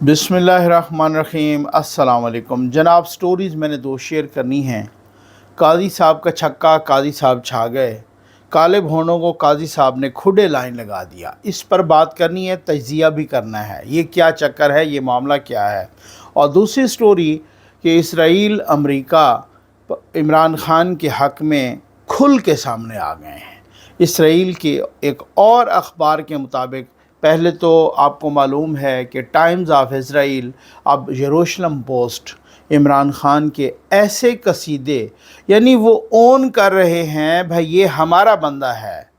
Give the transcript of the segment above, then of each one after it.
बिस्मिल्लाहिर्रहमानिर्रहीम। अस्सलाम वालेकुम जनाब। स्टोरीज़ मैंने दो शेयर करनी हैं। काजी साहब का छक्का, काजी साहब छा गए। काले भोनों को काजी साहब ने खुडे लाइन लगा दिया। इस पर बात करनी है, तजिया भी करना है। ये क्या चक्कर है, ये मामला क्या है। और दूसरी स्टोरी कि इसराइल अमेरिका इमरान खान के हक़ में खुल के सामने आ गए हैं। इसराइल के एक और अखबार के मुताबिक, पहले तो आपको मालूम है कि टाइम्स ऑफ इसराइल अब यरूशलेम पोस्ट इमरान खान के ऐसे कसीदे, यानी वो ओन कर रहे हैं, भाई ये हमारा बंदा है,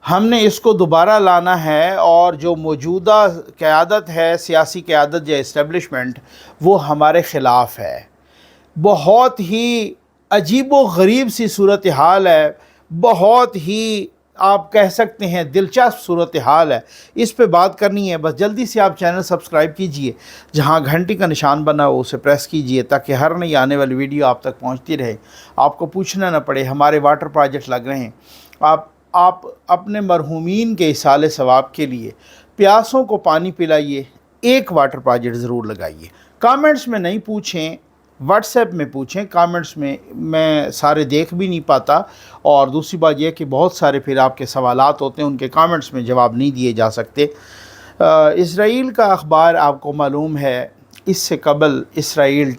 हमने इसको दोबारा लाना है, और जो मौजूदा क़यादत है, सियासी क़यादत या इस्टेब्लिशमेंट, वो हमारे ख़िलाफ़ है। बहुत ही अजीब व गरीब सी सूरत हाल है, बहुत ही आप कह सकते हैं दिलचस्प सूरत हाल है। इस पे बात करनी है। बस जल्दी से आप चैनल सब्सक्राइब कीजिए, जहां घंटी का निशान बना हो उसे प्रेस कीजिए, ताकि हर नई आने वाली वीडियो आप तक पहुंचती रहे, आपको पूछना न पड़े। हमारे वाटर प्रोजेक्ट लग रहे हैं। आप अपने मरहूमीन के इसाले सवाब के लिए प्यासों को पानी पिलाइए, एक वाटर प्रोजेक्ट ज़रूर लगाइए। कमेंट्स में नहीं पूछें, व्हाट्सएप में पूछें। कमेंट्स में मैं सारे देख भी नहीं पाता, और दूसरी बात यह कि बहुत सारे फिर आपके सवालात होते हैं, उनके कमेंट्स में जवाब नहीं दिए जा सकते। इसराइल का अखबार आपको मालूम है, इससे कबल इसराइल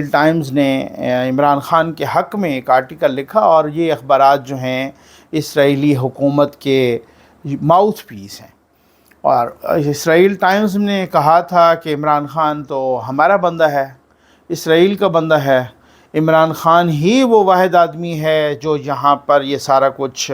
टाइम्स ने इमरान खान के हक़ में एक आर्टिकल लिखा, और ये अखबारात जो हैं इसराइली हुकूमत के माउथ पीस हैं। और इसराइल टाइम्स ने कहा था कि इमरान खान तो हमारा बंदा है, इसराइल का बंदा है। इमरान खान ही वो वाहिद आदमी है जो यहाँ पर ये सारा कुछ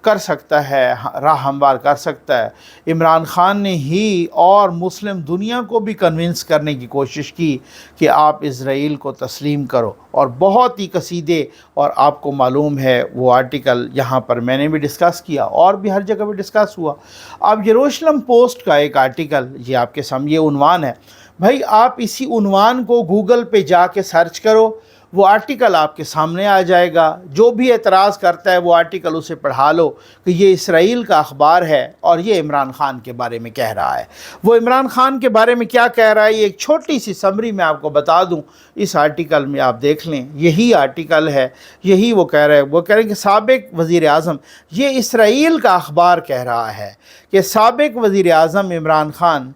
कर सकता है, राह हमवार कर सकता है। इमरान खान ने ही और मुस्लिम दुनिया को भी कन्विंस करने की कोशिश की कि आप इसराइल को तस्लीम करो, और बहुत ही कसीदे। और आपको मालूम है वो आर्टिकल यहाँ पर मैंने भी डिस्कस किया, और भी हर जगह भी डिस्कस हुआ। अब यरूशलेम पोस्ट का एक आर्टिकल, ये आपके सामने उन्वान है। भाई आप इसी उन्वान को गूगल पे जाके सर्च करो, वो आर्टिकल आपके सामने आ जाएगा। जो भी एतराज़ करता है वो आर्टिकल उसे पढ़ा लो कि ये इसराइल का अखबार है और ये इमरान खान के बारे में कह रहा है। वो इमरान खान के बारे में क्या कह रहा है, ये एक छोटी सी समरी मैं आपको बता दूं। इस आर्टिकल में आप देख लें, यही आर्टिकल है, यही वो कह रहे हैं। वो कह रहे हैं कि साबिक वज़ीर आज़म, ये इसराइल का अखबार कह रहा है कि साबिक वज़ीर आज़म इमरान खान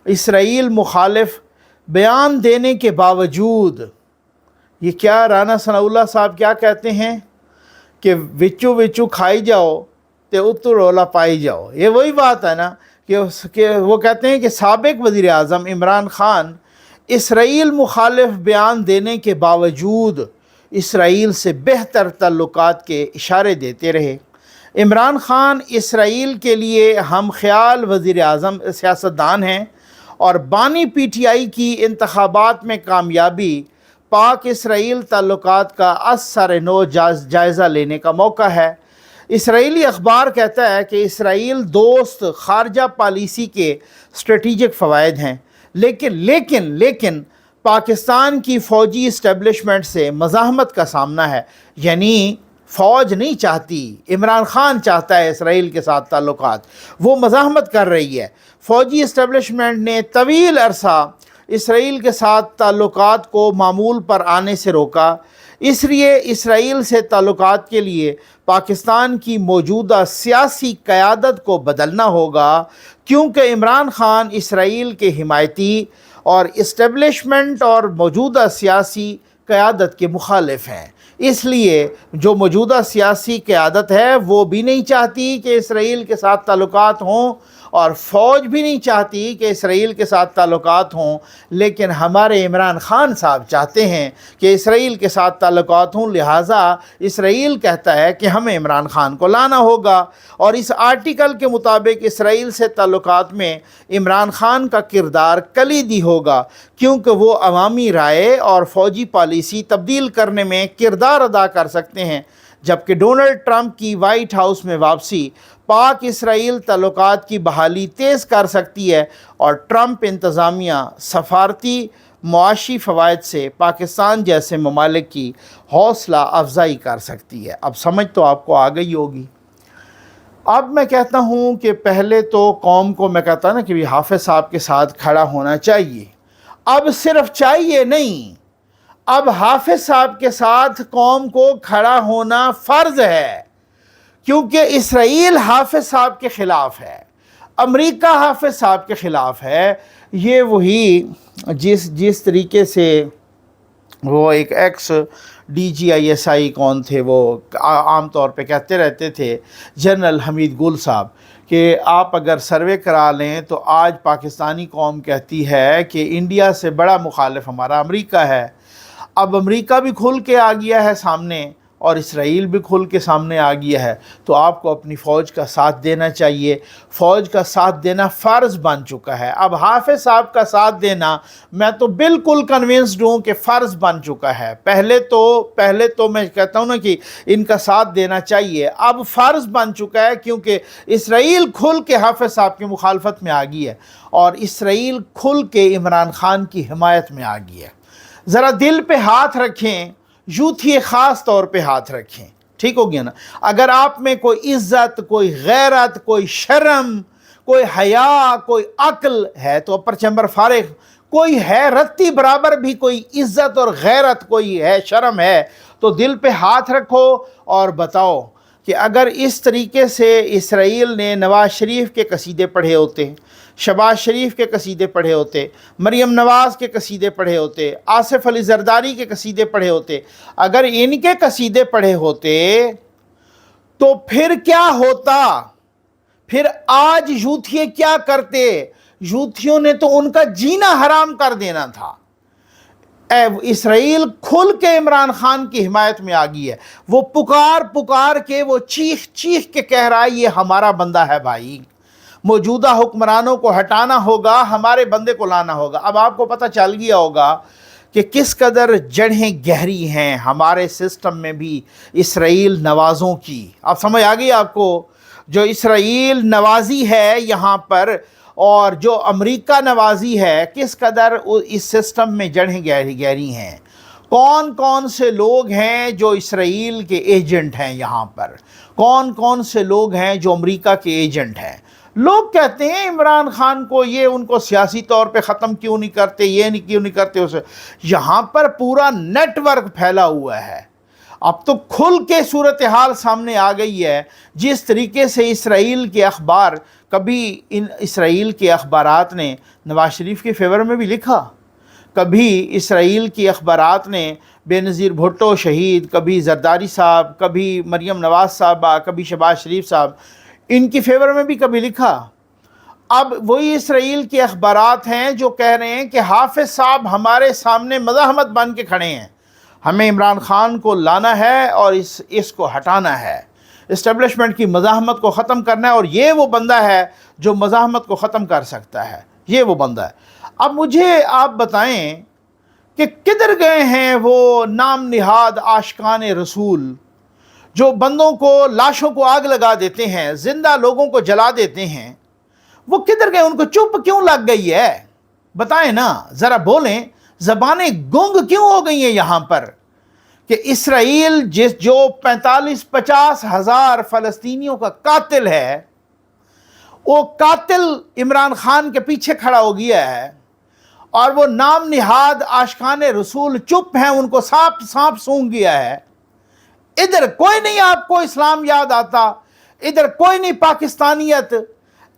इसराइल मुखालिफ बयान देने के बावजूद, ये क्या राना सनाउल्लाह साहब क्या कहते हैं कि विचू विचू खाई जाओ तो उत्तू रोला पाई जाओ। ये वही बात है ना कि वो कहते हैं कि साबिक वज़ीर आज़म इमरान खान इसराइल मुखालिफ बयान देने के बावजूद इसराइल से बेहतर ताल्लुकात के इशारे देते रहे। इमरान खान इसराइल के लिए हम ख्याल वज़ीर आज़म सियासतदान हैं, और बानी पीटीआई की इंतखाबात में कामयाबी पाक इसराइल ताल्लुकात का असर नो जायज़ा लेने का मौका है। इसराइली अखबार कहता है कि इसराइल दोस्त खारजा पॉलिसी के स्ट्रेटिजिक फ़वाइद हैं, लेकिन पाकिस्तान की फ़ौजी इस्टेब्लिशमेंट से मज़ाहमत का सामना है। यानी फ़ौज नहीं चाहती, इमरान खान चाहता है इसराइल के साथ ताल्लुकात, वो मज़ाहमत कर रही है। फ़ौजी इस्टेब्लिशमेंट ने तवील अरसा इसराइल के साथ ताल्लुकात को मामूल पर आने से रोका। इसलिए इसराइल से ताल्लुकात के लिए पाकिस्तान की मौजूदा सियासी क़यादत को बदलना होगा, क्योंकि इमरान खान इसराइल के हिमायती और इस्टेब्लिशमेंट और मौजूदा सियासी क़यादत के मुखालिफ हैं। इसलिए जो मौजूदा सियासी क़यादत है वो भी नहीं चाहती कि इसराइल के साथ ताल्लुकात हों, और फ़ौज भी नहीं चाहती कि इसराइल के साथ ताल्लुकात हों। लेकिन हमारे इमरान खान साहब चाहते हैं कि इसराइल के साथ ताल्लुकात हों, लिहाजा इसराइल कहता है कि हमें इमरान खान को लाना होगा। और इस आर्टिकल के मुताबिक इसराइल से ताल्लुकात में इमरान खान का किरदार कलीदी होगा, क्योंकि वो अवामी राय और फ़ौजी पॉलिसी तब्दील करने में किरदार अदा कर सकते हैं। जबकि डोनाल्ड ट्रंप की वाइट हाउस में वापसी पाक इसराइल ताल्लुकात की बहाली तेज़ कर सकती है, और ट्रंप इंतज़ामिया सफारती मुआशी फ़वाइद से पाकिस्तान जैसे ममालिक की हौसला अफजाई कर सकती है। अब समझ तो आपको आ गई होगी। अब मैं कहता हूँ कि पहले तो कौम को मैं कहता ना कि भी हाफिज़ साहब के साथ खड़ा होना चाहिए। अब सिर्फ चाहिए नहीं, अब हाफिज़ साहब के साथ कौम को खड़ा होना फ़र्ज़ है, क्योंकि इसराइल हाफिज़ साहब के ख़िलाफ़ है, अमेरिका हाफिज़ साहब के ख़िलाफ़ है। ये वही जिस तरीके से वो एक एक्स DGISI कौन थे, वो आम तौर पे कहते रहते थे, जनरल हमीद गुल साहब, कि आप अगर सर्वे करा लें तो आज पाकिस्तानी कौम कहती है कि इंडिया से बड़ा मुखालिफ हमारा अमेरिका है। अब अमेरिका भी खुल के आ गया है सामने और इसराइल भी खुल के सामने आ गया है, तो आपको अपनी फ़ौज का साथ देना चाहिए। फ़ौज का साथ देना फ़र्ज़ बन चुका है। अब हाफिज़ साहब का साथ देना मैं तो बिल्कुल कन्विंस्ड हूँ कि फ़र्ज़ बन चुका है। पहले तो मैं कहता हूँ ना कि इनका साथ देना चाहिए, अब फ़र्ज़ बन चुका है, क्योंकि इसराइल खुल के हाफिज़ साहब की मुखालफत में आ गई है और इसराइल खुल के इमरान ख़ान की हिमायत में आ गई है। ज़रा दिल पे हाथ रखें, यूथी ख़ास तौर पे हाथ रखें, ठीक हो गया ना। अगर आप में कोई इज़्ज़त, कोई गैरत, कोई शर्म, कोई हया, कोई अक्ल है तो अपर चैम्बर फारिग, कोई है रत्ती बराबर भी कोई इज़्ज़त और गैरत, कोई है शर्म है, तो दिल पे हाथ रखो और बताओ कि अगर इस तरीके से इसराइल ने नवाज़ शरीफ के कसीदे पढ़े होते, शहबाज शरीफ के कसीदे पढ़े होते, मरियम नवाज़ के कसीदे पढ़े होते, आसिफ अली जरदारी के कसीदे पढ़े होते, अगर इनके कसीदे पढ़े होते तो फिर क्या होता? फिर आज यूथिये क्या करते? यूथियों ने तो उनका जीना हराम कर देना था। इसराइल खुल के इमरान खान की हिमायत में आ गई है। वो पुकार के, वो चीख चीख के कह रहा है ये हमारा बंदा है भाई, मौजूदा हुक्मरानों को हटाना होगा, हमारे बंदे को लाना होगा। अब आपको पता चल गया होगा कि किस कदर जड़ें गहरी हैं हमारे सिस्टम में भी इसराइल नवाज़ों की। अब समझ आ गई आपको, जो इसराइल नवाज़ी है यहाँ पर और जो अमेरिका नवाज़ी है, किस कदर इस सिस्टम में जड़ें गहरी हैं। कौन कौन से लोग हैं जो इसराइल के एजेंट हैं यहाँ पर, कौन कौन से लोग हैं जो अमेरिका के एजेंट हैं। लोग कहते हैं इमरान खान को, ये उनको सियासी तौर पे ख़त्म क्यों नहीं करते, ये नहीं क्यों नहीं करते उसे। यहाँ पर पूरा नेटवर्क फैला हुआ है। अब तो खुल के सूरत हाल सामने आ गई है। जिस तरीके से इसराइल के अखबार, कभी इन इसराइल के अखबारात ने नवाज शरीफ के फेवर में भी लिखा, कभी इसराइल की अखबारात ने बेनज़ीर भुट्टो शहीद, कभी जरदारी साहब, कभी मरियम नवाज़ साहबा, कभी शहबाज शरीफ साहब, इनकी फेवर में भी कभी लिखा। अब वही इसराइल के अखबारात हैं जो कह रहे हैं कि हाफिज़ साहब हमारे सामने मज़ाहमत बन के खड़े हैं, हमें इमरान खान को लाना है और इसको हटाना है, इस्टेब्लिशमेंट की मज़ाहमत को ख़त्म करना है, और ये वो बंदा है जो मज़ाहमत को ख़त्म कर सकता है, ये वो बंदा है। अब मुझे आप बताएं कि किधर गए हैं वो नाम निहाद आशिकान रसूल जो बंदों को, लाशों को आग लगा देते हैं, जिंदा लोगों को जला देते हैं। वो किधर गए? उनको चुप क्यों लग गई है? बताएं ना, ज़रा बोलें। ज़बानें गुंग क्यों हो गई हैं यहाँ पर कि इसराइल जो 45-50 हज़ार फ़लस्तीनियों का कातिल है, वो कातिल इमरान खान के पीछे खड़ा हो गया है और वो नाम निहाद आशिकान रसूल चुप हैं, उनको सांप सूंघ गया है। इधर कोई नहीं आपको इस्लाम याद आता, इधर कोई नहीं पाकिस्तानियत,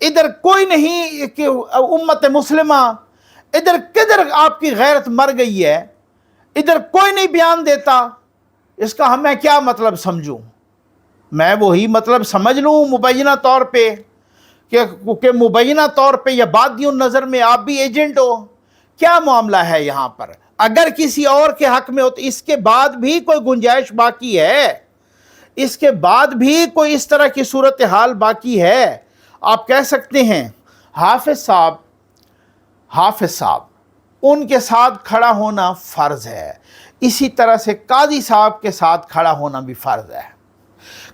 इधर कोई नहीं कि उम्मत मुस्लिमा, इधर किधर आपकी गैरत मर गई है? इधर कोई नहीं बयान देता। इसका हमें क्या मतलब समझूं? मैं वही मतलब समझ लूं मुबैना तौर पे कि मुबैना तौर पे या बादियों नज़र में आप भी एजेंट हो? क्या मामला है यहाँ पर? अगर किसी और के हक में हो तो इसके बाद भी कोई गुंजाइश बाकी है, इसके बाद भी कोई इस तरह की सूरत हाल बाकी है। आप कह सकते हैं हाफिज़ साहब उनके साथ खड़ा होना फ़र्ज़ है, इसी तरह से काजी साहब के साथ खड़ा होना भी फ़र्ज़ है,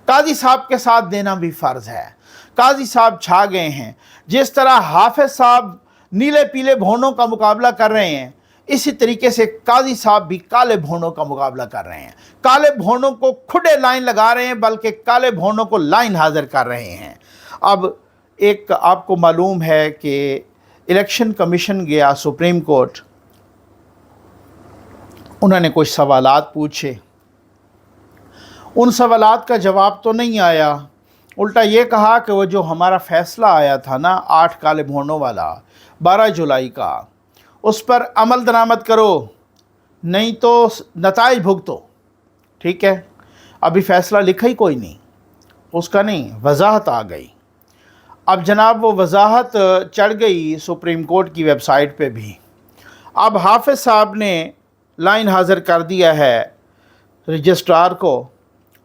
काजी साहब के साथ देना भी फ़र्ज़ है। काजी साहब छा गए हैं। जिस तरह हाफिज़ साहब नीले पीले भौनों का मुकाबला कर रहे हैं, इसी तरीके से काजी साहब भी काले भोनों का मुकाबला कर रहे हैं। काले भोनों को खुदे लाइन लगा रहे हैं, बल्कि काले भोनों को लाइन हाजिर कर रहे हैं। अब एक आपको मालूम है कि इलेक्शन कमीशन गया सुप्रीम कोर्ट, उन्होंने कुछ सवालात पूछे, उन सवालात का जवाब तो नहीं आया, उल्टा ये कहा कि वो जो हमारा फ़ैसला आया था ना 8 काले भोनों वाला 12 जुलाई का, उस पर अमल दरामद करो, नहीं तो नताइज भुगतो। ठीक है, अभी फ़ैसला लिखा ही कोई नहीं, उसका नहीं, वजाहत आ गई। अब जनाब वो वजाहत चढ़ गई सुप्रीम कोर्ट की वेबसाइट पे भी। अब हाफिज़ साहब ने लाइन हाज़िर कर दिया है रजिस्ट्रार को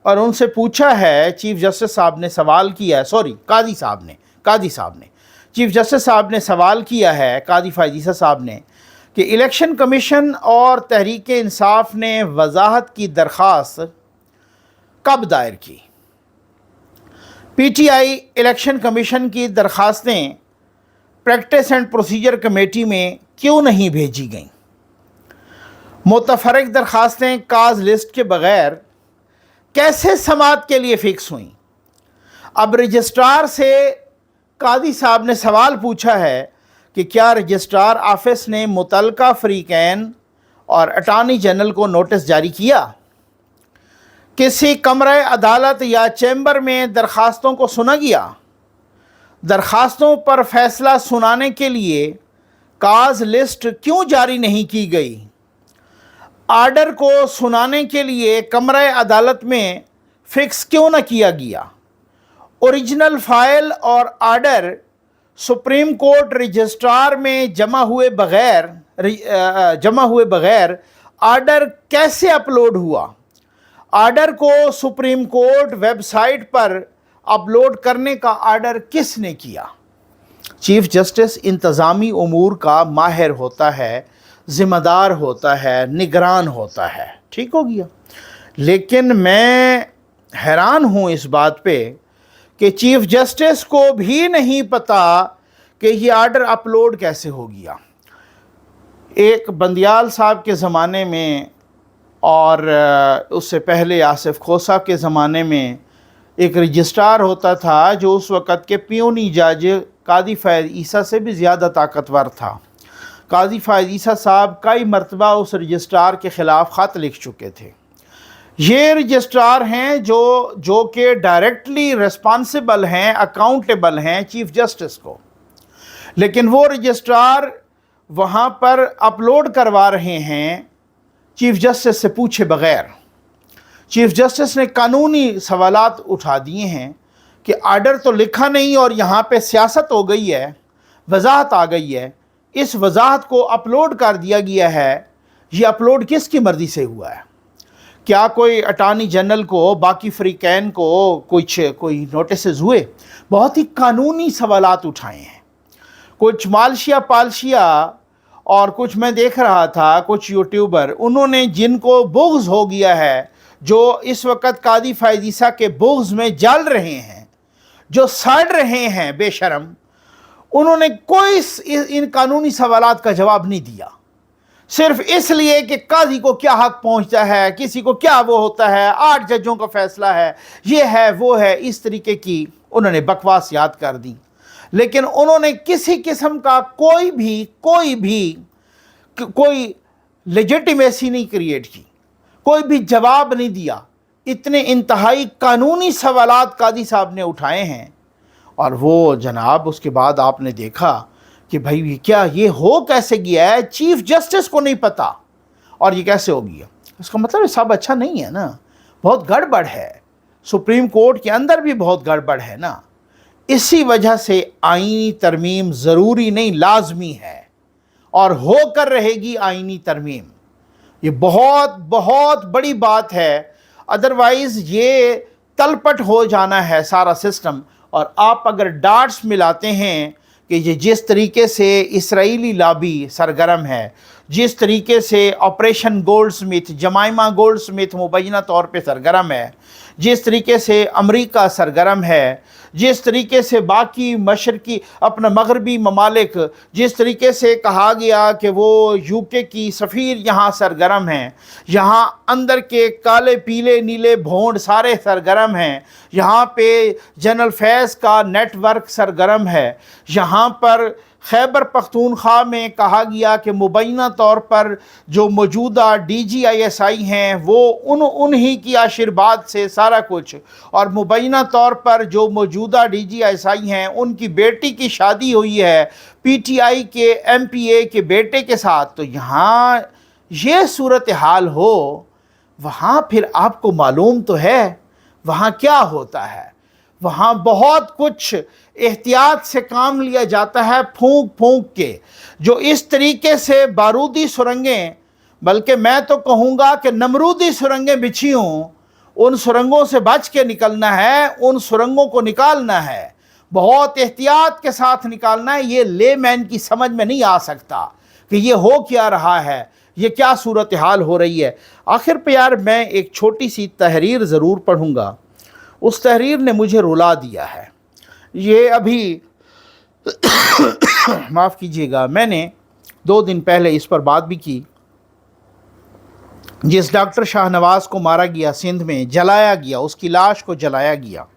और उनसे पूछा है, चीफ़ जस्टिस साहब ने सवाल किया है, सॉरी काजी साहब ने चीफ़ जस्टिस साहब ने सवाल किया है काजी फ़ायज़ ईसा साहब ने कि इलेक्शन कमीशन और तहरीक इंसाफ ने वजाहत की दरख्वास्त कब दायर की। पीटीआई इलेक्शन कमीशन की दरख्वास्तें प्रैक्टिस एंड प्रोसीजर कमेटी में क्यों नहीं भेजी गईं। मुतफरक दरख्वास्तें काज लिस्ट के बग़ैर कैसे समाअत के लिए फ़िक्स हुई। अब रजिस्ट्रार से कादी साहब ने सवाल पूछा है कि क्या रजिस्ट्रार ऑफिस ने मुतलका फ़रीक़ैन और अटॉर्नी जनरल को नोटिस जारी किया। किसी कमरे अदालत या चैम्बर में दरख्वास्तों को सुना गया। दरख्वास्तों पर फ़ैसला सुनाने के लिए काज लिस्ट क्यों जारी नहीं की गई। आर्डर को सुनाने के लिए कमरे अदालत में फ़िक्स क्यों न किया गया। ओरिजिनल फ़ाइल और आर्डर सुप्रीम कोर्ट रजिस्ट्रार में जमा हुए बग़ैर आर्डर कैसे अपलोड हुआ। आर्डर को सुप्रीम कोर्ट वेबसाइट पर अपलोड करने का आर्डर किसने किया। चीफ़ जस्टिस इंतज़ामी उमूर का माहिर होता है, ज़िम्मेदार होता है, निगरान होता है, ठीक हो गया। लेकिन मैं हैरान हूँ इस बात पे कि चीफ़ जस्टिस को भी नहीं पता कि ये आर्डर अपलोड कैसे हो गया। एक बंदियाल साहब के ज़माने में और उससे पहले आसिफ खोसा के ज़माने में एक रजिस्ट्रार होता था जो उस वक़्त के पियोनी जज कादी फ़ायज़ ईसा से भी ज़्यादा ताकतवर था। कादी फ़ायज़ ईसा साहब कई मरतबा उस रजिस्ट्रार के ख़िलाफ़ ख़त लिख चुके थे। ये रजिस्ट्रार हैं जो कि डायरेक्टली रिस्पॉन्सिबल हैं, अकाउंटेबल हैं चीफ़ जस्टिस को, लेकिन वो रजिस्ट्रार वहाँ पर अपलोड करवा रहे हैं चीफ़ जस्टिस से पूछे बग़ैर। चीफ़ जस्टिस ने कानूनी सवालात उठा दिए हैं कि आर्डर तो लिखा नहीं और यहाँ पे सियासत हो गई है, वजाहत आ गई है, इस वजाहत को अपलोड कर दिया गया है। ये अपलोड किसकी मर्ज़ी से हुआ है। क्या कोई अटॉर्नी जनरल को, बाकी फ़रीक़ैन को कोई नोटिस हुए। बहुत ही कानूनी सवालात उठाए हैं। कुछ मालशिया पालशिया और कुछ मैं देख रहा था कुछ यूट्यूबर, उन्होंने जिनको बुग़्ज़ हो गया है, जो इस वक्त कादी फ़ायज़ ईसा के बुग़्ज़ में जल रहे हैं, जो सड़ रहे हैं बेशरम, उन्होंने कोई इन कानूनी सवालात का जवाब नहीं दिया, सिर्फ इसलिए कि काजी को क्या हक पहुंचता है, किसी को क्या वो होता है, 8 जजों का फ़ैसला है, ये है वो है, इस तरीके की उन्होंने बकवास याद कर दी। लेकिन उन्होंने किसी किस्म का कोई लेजिटिमेसी नहीं क्रिएट की, कोई भी जवाब नहीं दिया। इतने इंतहाई कानूनी सवालात कादी साहब ने उठाए हैं और वो जनाब उसके बाद आपने देखा कि भाई क्या ये हो कैसे गया है, चीफ़ जस्टिस को नहीं पता और ये कैसे हो गया। इसका मतलब सब अच्छा नहीं है ना, बहुत गड़बड़ है। सुप्रीम कोर्ट के अंदर भी बहुत गड़बड़ है ना। इसी वजह से आईनी तरमीम ज़रूरी नहीं, लाजमी है और होकर रहेगी आईनी तरमीम। ये बहुत बहुत बड़ी बात है, अदरवाइज़ ये तलपट हो जाना है सारा सिस्टम। और आप अगर डाट्स मिलाते हैं कि ये जिस तरीके से इसराइली लॉबी सरगर्म है, जिस तरीके से ऑपरेशन गोल्डस्मिथ, जमाइमा गोल्डस्मिथ मुबैना तौर पे सरगर्म है, जिस तरीके से अमेरिका सरगर्म है, जिस तरीके से बाकी मशरकी अपना मगरबी ममालिक, जिस तरीके से कहा गया कि वो यूके की सफ़ीर यहाँ सरगर्म हैं, यहाँ अंदर के काले पीले नीले भोंड सारे सरगर्म हैं, यहाँ पे जनरल फैज़ का नेटवर्क सरगर्म है, यहाँ पर खैबर पख्तूनख्वा में कहा गया कि मुबैना तौर पर जो मौजूदा DGISI हैं वो उन्हीं की आशीर्वाद से सारा कुछ, और मुबैना तौर पर जो मौजूदा DGISI हैं उनकी बेटी की शादी हुई है PTI के MPA के बेटे के साथ। तो यहाँ ये सूरत हाल हो, वहाँ फिर आपको मालूम तो है वहाँ क्या होता है। वहाँ बहुत कुछ एहतियात से काम लिया जाता है, फूंक फूंक के। जो इस तरीके से बारूदी सुरंगें, बल्कि मैं तो कहूँगा कि नमरूदी सुरंगें बिछी हों, उन सुरंगों से बच के निकलना है, उन सुरंगों को निकालना है, बहुत एहतियात के साथ निकालना है। ये लेमैन की समझ में नहीं आ सकता कि ये हो क्या रहा है, ये क्या सूरत हाल हो रही है। आखिर पे यार मैं एक छोटी सी तहरीर ज़रूर पढ़ूँगा, उस तहरीर ने मुझे रुला दिया है। ये अभी माफ़ कीजिएगा, मैंने 2 दिन पहले इस पर बात भी की। जिस डॉक्टर शाहनवाज़ को मारा गया, सिंध में जलाया गया, उसकी लाश को जलाया गया,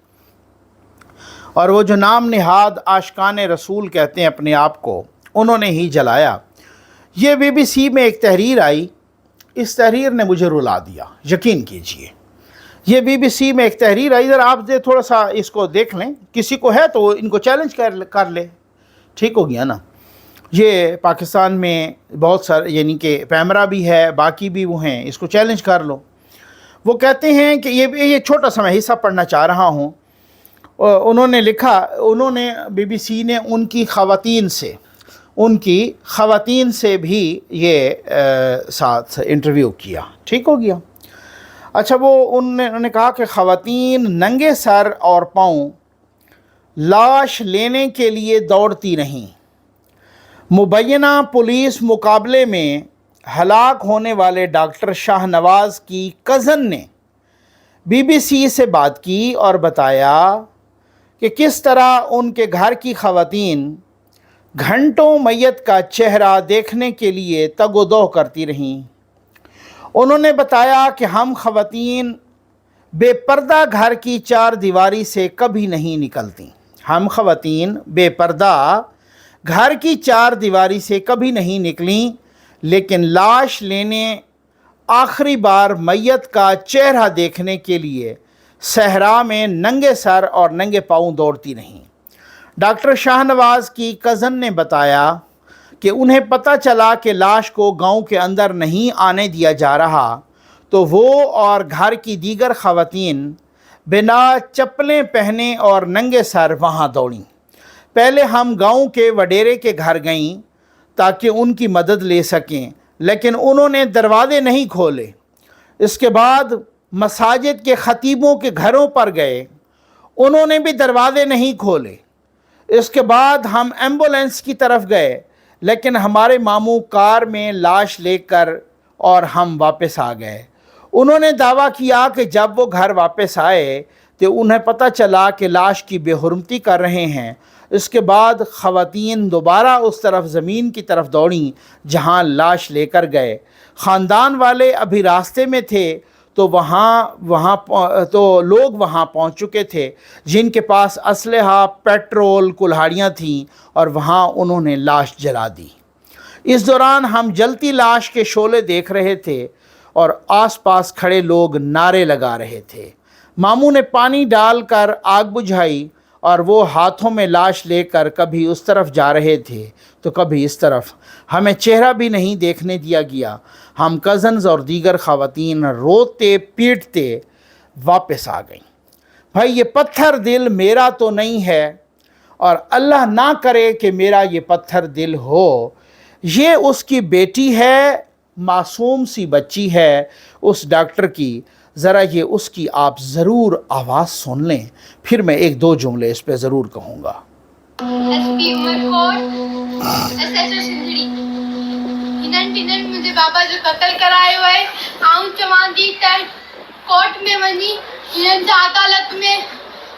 और वो जो नाम निहाद आशिकान रसूल कहते हैं अपने आप को, उन्होंने ही जलाया। ये BBC में एक तहरीर आई, इस तहरीर ने मुझे रुला दिया, यकीन कीजिए। ये BBC में एक तहरीर आई, इधर आप थोड़ा सा इसको देख लें, किसी को है तो इनको चैलेंज कर ले, ठीक हो गया ना। ये पाकिस्तान में बहुत सारे, यानी कि पैमरा भी है, बाकी भी वो हैं, इसको चैलेंज कर लो। वो कहते हैं कि ये छोटा सा मैं हिस्सा पढ़ना चाह रहा हूँ। उन्होंने लिखा, उन्होंने BBC ने उनकी ख़वातीन से भी ये साथ इंटरव्यू किया, ठीक हो गया। अच्छा, वो उन्होंने कहा कि ख़वातीन नंगे सर और पाँव लाश लेने के लिए दौड़ती रहीं। मुबैना पुलिस मुकाबले में हलाक होने वाले डॉक्टर शाहनवाज़ की कज़न ने BBC से बात की और बताया कि किस तरह उनके घर की ख़वातीन घंटों मैयत का चेहरा देखने के लिए तगोदो करती रहीं। उन्होंने बताया कि हम ख़वातीन बेपर्दा घर की 4 दीवारी से कभी नहीं निकलती। हम ख़वातीन बेपर्दा घर की 4 दीवारी से कभी नहीं निकलीं, लेकिन लाश लेने आखिरी बार मैयत का चेहरा देखने के लिए सहरा में नंगे सर और नंगे पाँव दौड़ती रहीं। डॉक्टर शाहनवाज़ की कज़न ने बताया कि उन्हें पता चला कि लाश को गांव के अंदर नहीं आने दिया जा रहा, तो वो और घर की दीगर ख़वातीन बिना चप्पलें पहने और नंगे सर वहां दौड़ीं। पहले हम गांव के वडेरे के घर गईं ताकि उनकी मदद ले सकें, लेकिन उन्होंने दरवाज़े नहीं खोले। इसके बाद मसाजिद के ख़तीबों के घरों पर गए, उन्होंने भी दरवाज़े नहीं खोले। इसके बाद हम एम्बुलेंस की तरफ गए, लेकिन हमारे मामू कार में लाश लेकर और हम वापस आ गए। उन्होंने दावा किया कि जब वो घर वापस आए तो उन्हें पता चला कि लाश की बेहुरमती कर रहे हैं। इसके बाद ख़वातीन दोबारा उस तरफ ज़मीन की तरफ दौड़ीं जहां लाश लेकर गए। ख़ानदान वाले अभी रास्ते में थे तो लोग वहाँ पहुँच चुके थे जिनके पास असलहा, पेट्रोल, कुल्हाड़ियाँ थीं, और वहाँ उन्होंने लाश जला दी। इस दौरान हम जलती लाश के शोले देख रहे थे और आसपास खड़े लोग नारे लगा रहे थे। मामू ने पानी डालकर आग बुझाई और वो हाथों में लाश लेकर कभी उस तरफ जा रहे थे तो कभी इस तरफ। हमें चेहरा भी नहीं देखने दिया गया। हम कज़न्स और दीगर ख़वातीन रोते पीटते वापस आ गईं। भाई, ये पत्थर दिल मेरा तो नहीं है, और अल्लाह ना करे कि मेरा ये पत्थर दिल हो। ये उसकी बेटी है, मासूम सी बच्ची है उस डॉक्टर की। ज़रा ये उसकी आप ज़रूर आवाज़ सुन लें, फिर मैं 1-2 जुमले इस पे ज़रूर कहूँगा। एसपी उमरकोट, एसएचओ सिंधड़ी, इन्हनि मुंहिंजे बाबा जो क़त्ल करायो आहे। आऊं चवां थी त कोर्ट में वञी हिननि जी अदालत में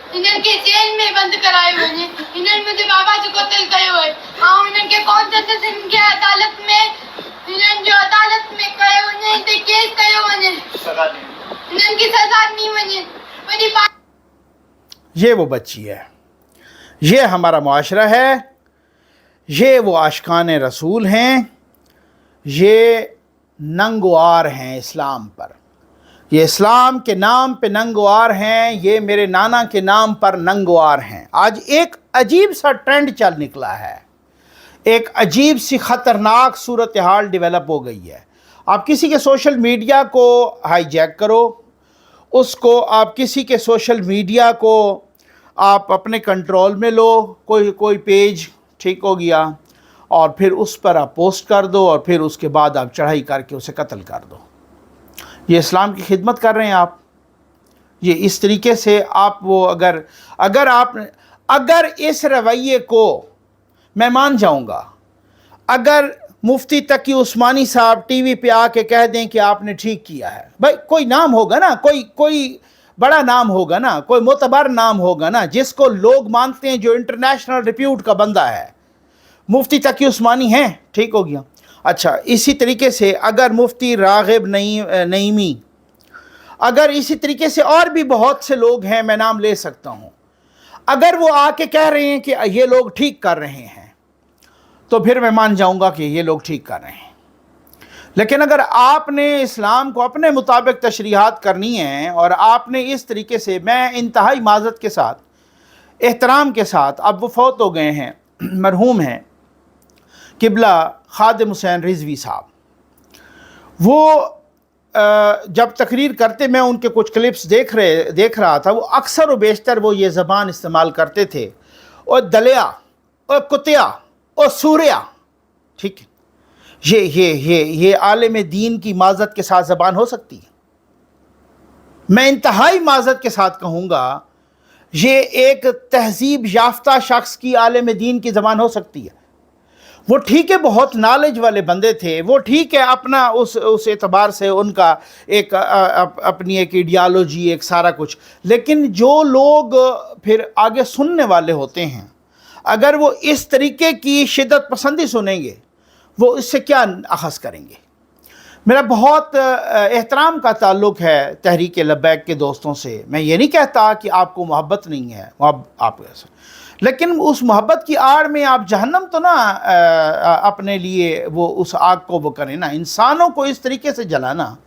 इन्हनि खे जेल में बंदि करायो वञे, इन्हनि मुंहिंजे बाबा जो क़त्ल कयो आहे ऐं इन्हनि खे कोर्ट जस्टिस इन्हनि खे अदालत में इन्हनि जो अदालत में कयो वञे, हिते केस कयो वञे, इन्हनि खे सज़ा ॾिनी वञे। वॾी बात ये वो बच्ची है, ये हमारा मुआशरा है, ये वो आशिकान रसूल हैं, ये नंगवार हैं इस्लाम पर, ये इस्लाम के नाम पे नंगवार हैं, ये मेरे नाना के नाम पर नंगवार हैं। आज एक अजीब सा ट्रेंड चल निकला है, एक अजीब सी ख़तरनाक सूरत हाल डेवलप हो गई है। आप किसी के सोशल मीडिया को हाईजैक करो, उसको आप किसी के सोशल मीडिया को आप अपने कंट्रोल में लो, कोई पेज ठीक हो गया और फिर उस पर आप पोस्ट कर दो और फिर उसके बाद आप चढ़ाई करके उसे कत्ल कर दो। ये इस्लाम की खिदमत कर रहे हैं आप। ये इस तरीके से आप वो अगर इस रवैये को मैं मान जाऊंगा, अगर मुफ्ती तकी उस्मानी साहब टीवी पे आके कह दें कि आपने ठीक किया है, भाई कोई नाम होगा ना, कोई बड़ा नाम होगा ना, कोई मोतबर नाम होगा ना, जिसको लोग मानते हैं, जो इंटरनेशनल रिप्यूट का बंदा है। मुफ्ती तकी उस्मानी हैं, ठीक हो गया। अच्छा, इसी तरीके से अगर मुफ्ती राग़िब नईमी, अगर इसी तरीके से और भी बहुत से लोग हैं, मैं नाम ले सकता हूँ, अगर वो आके कह रहे हैं कि ये लोग ठीक कर रहे हैं, तो फिर मैं मान जाऊंगा कि ये लोग ठीक कर रहे हैं। लेकिन अगर आपने इस्लाम को अपने मुताबिक तशरीहात करनी है और आपने इस तरीके से, मैं इंतहाई माज़रत के साथ, एहतराम के साथ, अब वो फौत हो गए हैं, मरहूम हैं किबला खादिम हुसैन रिजवी साहब, वो जब तकरीर करते मैं उनके कुछ क्लिप्स देख रहा था, वो अक्सर व बेशतर वो ये ज़बान इस्तेमाल करते थे, और दलिया और कुतिया और सूर्या, ठीक है, ये आलिम दीन की माज़रत के साथ ज़बान हो सकती है? मैं इंतहाई माज़रत के साथ कहूँगा, ये एक तहजीब याफ्ता शख्स की आलिम दीन की ज़बान हो सकती है। वो ठीक है, बहुत नॉलेज वाले बंदे थे, वो ठीक है, अपना उस एतबार से उनका एक अपनी एक आइडियालॉजी, एक सारा कुछ, लेकिन जो लोग फिर आगे सुनने वाले होते हैं, अगर वो इस तरीके की शिद्दत पसंदी सुनेंगे, वो इससे क्या अख़ज़ करेंगे? मेरा बहुत एहतराम का ताल्लुक़ है तहरीक लब्बैक के दोस्तों से। मैं ये नहीं कहता कि आपको मोहब्बत नहीं है, आप ऐसा, लेकिन उस मोहब्बत की आड़ में आप जहन्नम तो ना अपने लिए वो उस आग को वो करें ना, इंसानों को इस तरीके से जलाना।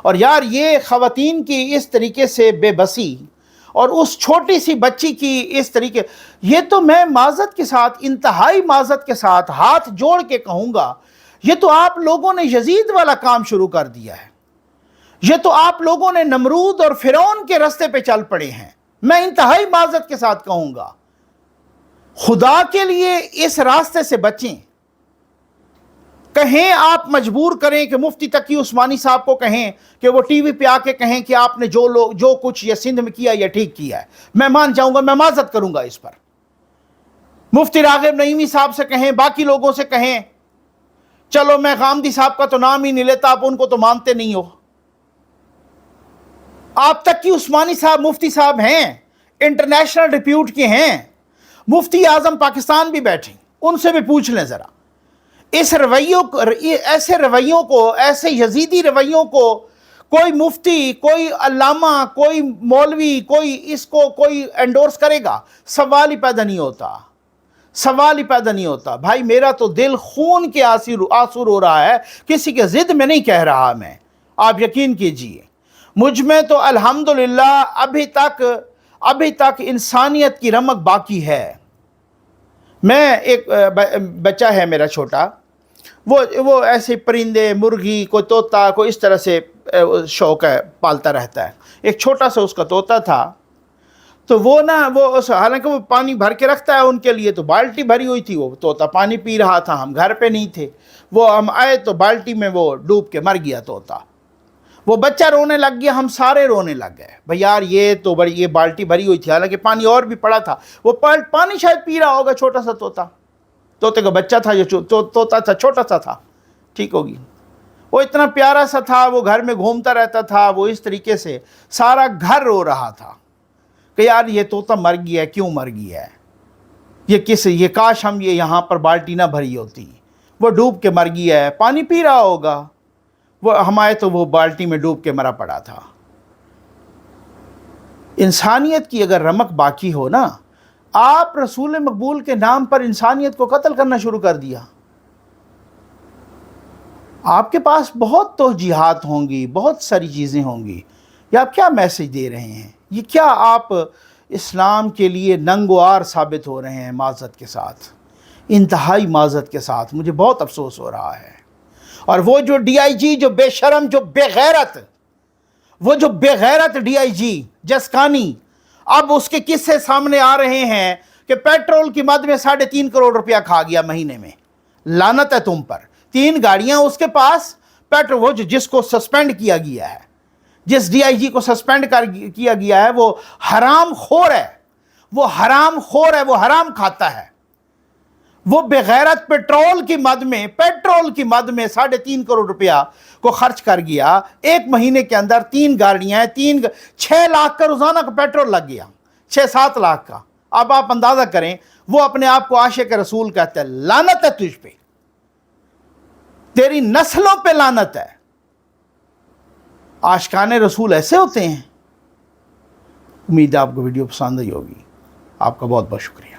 और यार, ये ख़वातीन की इस तरीके से बेबसी और उस छोटी सी बच्ची की इस तरीके, ये तो मैं माज़रत के साथ, इंतहाई माज़रत के साथ हाथ जोड़ के कहूँगा, ये तो आप लोगों ने यजीद वाला काम शुरू कर दिया है। ये तो आप लोगों ने नमरूद और फ़िरौन के रास्ते पे चल पड़े हैं। मैं इंतहाई माज़रत के साथ कहूँगा, खुदा के लिए इस रास्ते से बचें। कहें, आप मजबूर करें कि मुफ्ती तकी उस्मानी साहब को कहें कि वो टीवी पे आके कहें कि आपने जो कुछ ये सिंध में किया, ये ठीक किया है, मैं मान जाऊंगा, मैं माज़रत करूंगा इस पर। मुफ्ती राग़िब नईमी साहब से कहें, बाकी लोगों से कहें, चलो मैं गामदी साहब का तो नाम ही नहीं लेता, आप उनको तो मानते नहीं हो। आप तकी उस्मानी साहब मुफ्ती साहब हैं, इंटरनेशनल रिप्यूट के हैं, मुफ्ती आज़म पाकिस्तान भी बैठे, उनसे भी पूछ लें ज़रा। इस रवैयों को, ऐसे रवैयों को, ऐसे यजीदी रवैयों को कोई मुफ्ती, कोई अल्लामा, कोई मौलवी, कोई इसको कोई एंडोर्स करेगा? सवाल ही पैदा नहीं होता, सवाल ही पैदा नहीं होता। भाई, मेरा तो दिल खून के आंसू रो रहा है, किसी के ज़िद में नहीं कह रहा मैं, आप यकीन कीजिए। मुझ में तो अल्हम्दुलिल्लाह अभी तक इंसानियत की रमक बाकी है। मैं एक बच्चा है मेरा छोटा, वो ऐसे परिंदे, मुर्गी, कोई तोता, कोई इस तरह से शौक़ है, पालता रहता है। एक छोटा सा उसका तोता था, तो वो हालांकि वो पानी भर के रखता है उनके लिए, तो बाल्टी भरी हुई थी, वो तोता पानी पी रहा था, हम घर पे नहीं थे, वो हम आए तो बाल्टी में वो डूब के मर गया तोता। वो बच्चा रोने लग गया, हम सारे रोने लग गए, भाई यार ये बाल्टी भरी हुई थी, हालांकि पानी और भी पड़ा था, वो पानी शायद पी रहा होगा, छोटा सा तोते का बच्चा था, जो तोता था छोटा सा था, ठीक होगी, वो इतना प्यारा सा था, वो घर में घूमता रहता था, वो इस तरीके से सारा घर रो रहा था, کہ یار یہ طوطا مر گیا ہے، کیوں مر گیا ہے، یہ کاش ہم یہ یہاں پر بالٹی نہ بھری ہوتی، وہ ڈوب کے مر گیا ہے، پانی پی رہا ہوگا، وہ ہمارے تو وہ بالٹی میں ڈوب کے مرا پڑا تھا۔ انسانیت کی اگر رمق باقی ہو نا، آپ رسول مقبول کے نام پر انسانیت کو قتل کرنا شروع کر دیا۔ آپ کے پاس بہت توجیہات ہوں گی، بہت ساری چیزیں ہوں گی، یہ آپ کیا میسج دے رہے ہیں؟ یہ کیا آپ اسلام کے لیے ننگوار ثابت ہو رہے ہیں؟ معذرت کے ساتھ، انتہائی معذرت کے ساتھ مجھے بہت افسوس ہو رہا ہے۔ اور وہ جو ڈی آئی جی، جو بے شرم، جو بے غیرت، وہ جو بے غیرت ڈی آئی جی جسکانی، اب اس کے قصے سامنے آ رہے ہیں کہ پیٹرول کی مد میں 3.5 کروڑ روپیہ کھا گیا مہینے میں۔ لعنت ہے تم پر، 3 گاڑیاں اس کے پاس، پیٹرول، وہ جس کو سسپینڈ کیا گیا ہے، جس ڈی آئی جی کو سسپینڈ کیا گیا ہے، وہ حرام خور ہے، وہ حرام خور ہے، وہ حرام کھاتا ہے، وہ بغیرت پیٹرول کی مد میں 3.5 کروڑ روپیہ کو خرچ کر گیا۔ ایک مہینے کے اندر 3 گاڑیاں ہیں، 6 لاکھ کا روزانہ کا پیٹرول لگ گیا، 6-7 لاکھ کا۔ اب آپ اندازہ کریں، وہ اپنے آپ کو عاشق رسول کہتا ہے۔ لعنت ہے تجھ پہ، تیری نسلوں پہ لعنت ہے۔ عاشقان رسول ایسے ہوتے ہیں۔ امید ہے آپ کو ویڈیو پسند آئی ہوگی۔ آپ کا بہت بہت شکریہ۔